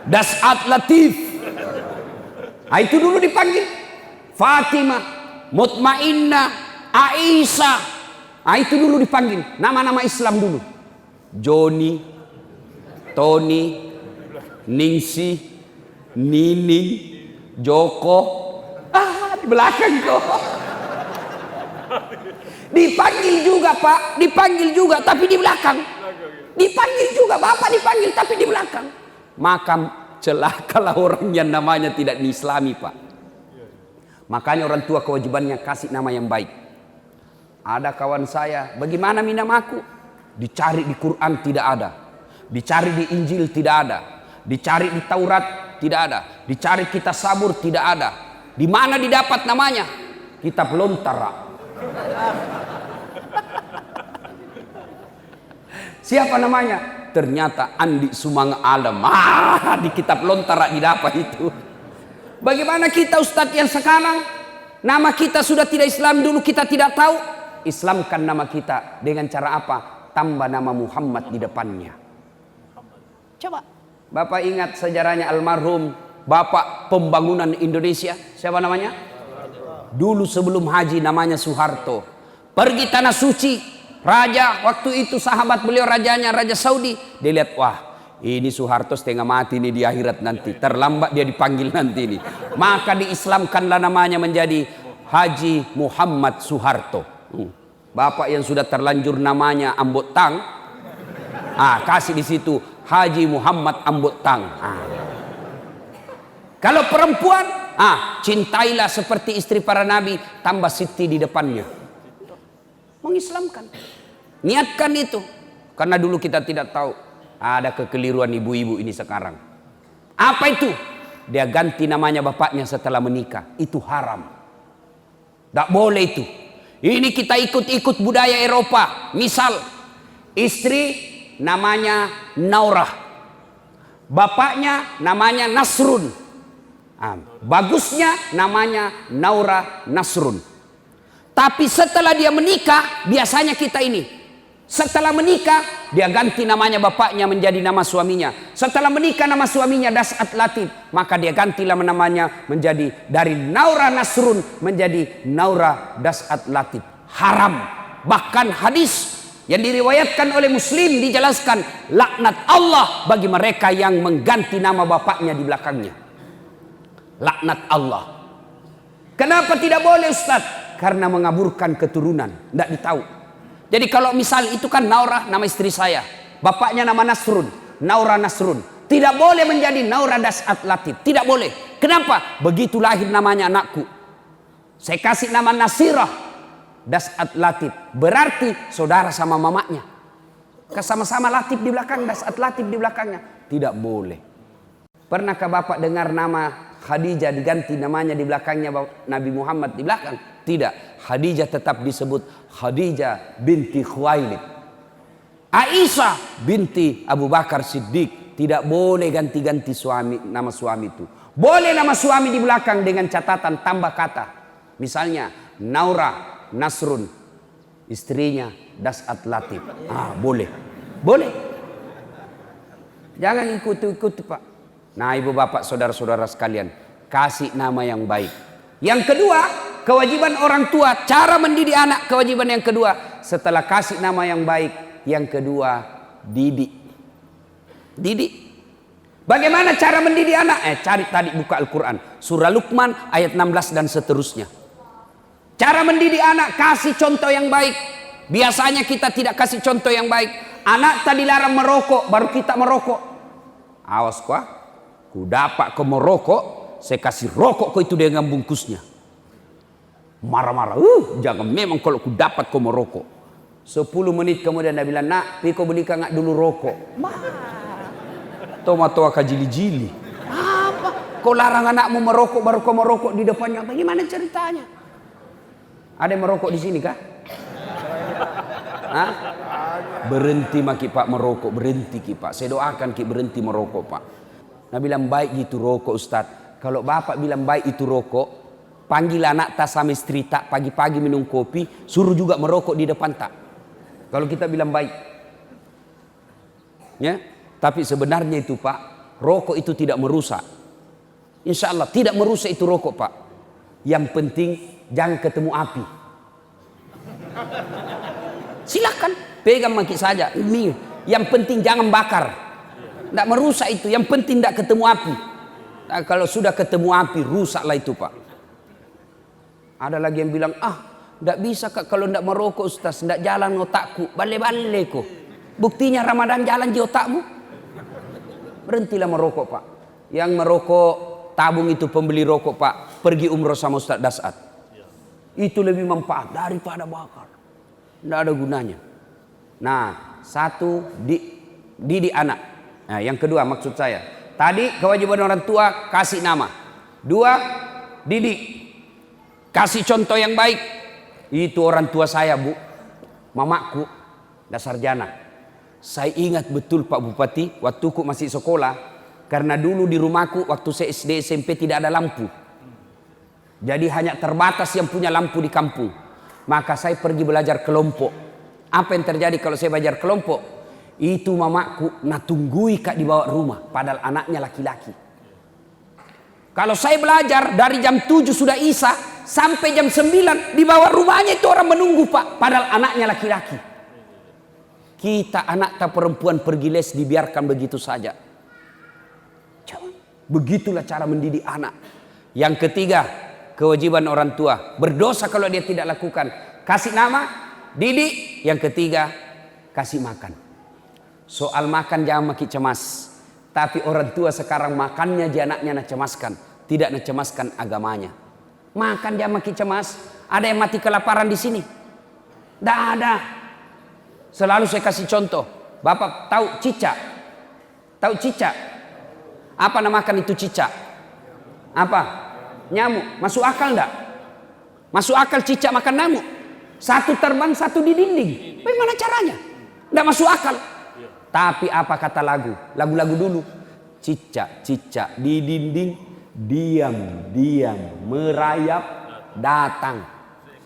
Das'at Latif. Itu dulu dipanggil. Fatimah, Mutmainnah, Aisyah. Itu dulu dipanggil. Nama-nama Islam dulu. Joni, Tony, Ningsi, Nining, Joko. Di belakang kok. Dipanggil juga Pak, dipanggil juga tapi di belakang. Dipanggil juga Bapak, dipanggil tapi di belakang. Maka celakalah orang yang namanya tidak diislami Pak. Makanya orang tua kewajibannya kasih nama yang baik. Ada kawan saya, bagaimana namaku? Dicari di Quran tidak ada. Dicari di Injil tidak ada. Dicari di Taurat tidak ada. Dicari kitab Sabur tidak ada. Di mana didapat namanya? Kitab Lontara. Siapa namanya? Ternyata Andi Sumang Alam. Di kitab Lontara didapat itu. Bagaimana kita Ustadz yang sekarang nama kita sudah tidak Islam, dulu kita tidak tahu. Islamkan nama kita dengan cara apa? Tambah nama Muhammad di depannya. Coba Bapak ingat sejarahnya almarhum Bapak Pembangunan Indonesia. Siapa namanya? Dulu sebelum haji namanya Soeharto. Pergi tanah suci. Raja waktu itu sahabat beliau rajanya Raja Saudi. Dia lihat, wah ini Soeharto setengah mati nih di akhirat nanti. Terlambat dia dipanggil nanti ini. Maka diislamkanlah namanya menjadi Haji Muhammad Soeharto. Bapak yang sudah terlanjur namanya Ambot Tang. Kasih di situ Haji Muhammad Ambot Tang. Kalau perempuan, cintailah seperti istri para nabi, tambah Siti di depannya. Mengislamkan. Niatkan itu. Karena dulu kita tidak tahu. Ada kekeliruan ibu-ibu ini sekarang. Apa itu? Dia ganti namanya bapaknya setelah menikah. Itu haram. Tak boleh itu. Ini kita ikut-ikut budaya Eropa. Misal, istri namanya Naurah. Bapaknya namanya Nasrun. Bagusnya namanya Naura Nasrun. Tapi setelah dia menikah, biasanya kita ini, setelah menikah dia ganti namanya bapaknya menjadi nama suaminya. Setelah menikah nama suaminya Das'at Latif, maka dia gantilah namanya menjadi dari Naura Nasrun menjadi Naura Das'at Latif. Haram. Bahkan hadis yang diriwayatkan oleh Muslim dijelaskan, laknat Allah bagi mereka yang mengganti nama bapaknya di belakangnya. Laknat Allah. Kenapa tidak boleh Ustaz? Karena mengaburkan keturunan. Tidak ditahu. Jadi kalau misal itu kan Naura nama istri saya. Bapaknya nama Nasrun. Naura Nasrun. Tidak boleh menjadi Naura Das'at Latif. Tidak boleh. Kenapa? Begitu lahir namanya anakku. Saya kasih nama Nasirah Das'at Latif. Berarti saudara sama mamanya. Sama-sama Latif di belakang. Das'at Latif di belakangnya. Tidak boleh. Pernahkah Bapak dengar nama Khadijah diganti namanya di belakangnya Nabi Muhammad di belakang? Tidak. Khadijah tetap disebut Khadijah binti Khuwailid. Aisyah binti Abu Bakar Siddiq. Tidak boleh ganti-ganti nama suami itu. Boleh nama suami di belakang dengan catatan tambah kata. Misalnya Naura Nasrun, istrinya Das'at Latif. Boleh. Boleh. Jangan ikut-ikut Pak. Nah ibu bapak saudara-saudara sekalian, kasih nama yang baik. Yang kedua, kewajiban orang tua, cara mendidik anak, kewajiban yang kedua. Setelah kasih nama yang baik, yang kedua, didik. Didik. Bagaimana cara mendidik anak? Cari tadi buka Al-Quran. Surah Luqman ayat 16 dan seterusnya. Cara mendidik anak, kasih contoh yang baik. Biasanya kita tidak kasih contoh yang baik. Anak tadi dilarang merokok, baru kita merokok. Awas kok. Ku dapat kau merokok, saya kasih rokok kau itu dengan bungkusnya. Marah-marah. Jangan, memang kalau ku dapat kau merokok. 10 menit kemudian dia bilang, nak, kau belikan ngak dulu rokok. Tomat-tomat kajili-jili. Apa? Kau larang anakmu merokok, baru kau merokok di depannya. Bagaimana ceritanya? Ada yang merokok di sini kah? Berhenti maki Pak merokok, berhenti ki Pak. Saya doakan ki berhenti merokok Pak. Nah bilang baik gitu rokok Ustadz. Kalau bapak bilang baik itu rokok, panggil anak tak sama istri tak pagi-pagi minum kopi, suruh juga merokok di depan tak. Kalau kita bilang baik. Ya, tapi sebenarnya itu Pak, rokok itu tidak merusak. Insya Allah tidak merusak itu rokok, Pak. Yang penting jangan ketemu api. Silakan pegang maki saja. Ini yang penting jangan bakar. Tidak merusak itu. Yang penting tidak ketemu api. Nah, kalau sudah ketemu api rusaklah itu, Pak. Ada lagi yang bilang, tidak bisa Kak kalau tidak merokok Ustaz, tidak jalan otakku, bale-bale kok. Buktinya Ramadan jalan di otakmu. Berhentilah merokok, Pak. Yang merokok tabung itu pembeli rokok, Pak. Pergi umroh sama Ustaz Dasat. Itu lebih manfaat daripada bakar. Tidak ada gunanya. Nah, satu didik anak. Nah, yang kedua maksud saya, tadi kewajiban orang tua kasih nama. Dua, didik. Kasih contoh yang baik. Itu orang tua saya, Bu. Mamaku, dasar sarjana. Saya ingat betul Pak Bupati, waktuku masih sekolah. Karena dulu di rumahku waktu saya SD SMP tidak ada lampu. Jadi hanya terbatas yang punya lampu di kampung. Maka saya pergi belajar kelompok. Apa yang terjadi kalau saya belajar kelompok? Itu mamaku natunggui Kak di bawah rumah. Padahal anaknya laki-laki. Kalau saya belajar dari jam 7 sudah isya sampai jam 9 di bawah rumahnya itu orang menunggu, Pak. Padahal anaknya laki-laki. Kita anak tak perempuan pergi les dibiarkan begitu saja. Begitulah cara mendidik anak. Yang ketiga, kewajiban orang tua. Berdosa kalau dia tidak lakukan. Kasih nama, didik. Yang ketiga, kasih makan. Soal makan jangan makin cemas. Tapi orang tua sekarang makannya dia anaknya nak cemaskan. Tidak nak cemaskan agamanya. Makan dia makin cemas. Ada yang mati kelaparan di sini? Tidak ada. Selalu saya kasih contoh. Bapak tahu cicak? Tahu cicak? Apa namakan itu cicak? Apa? Nyamuk. Masuk akal enggak? Masuk akal cicak makan nyamuk? Satu terbang, satu di dinding. Bagaimana caranya? Enggak masuk akal. Tapi apa kata lagu? Lagu-lagu dulu. Cicak-cicak di dinding, diam-diam merayap datang.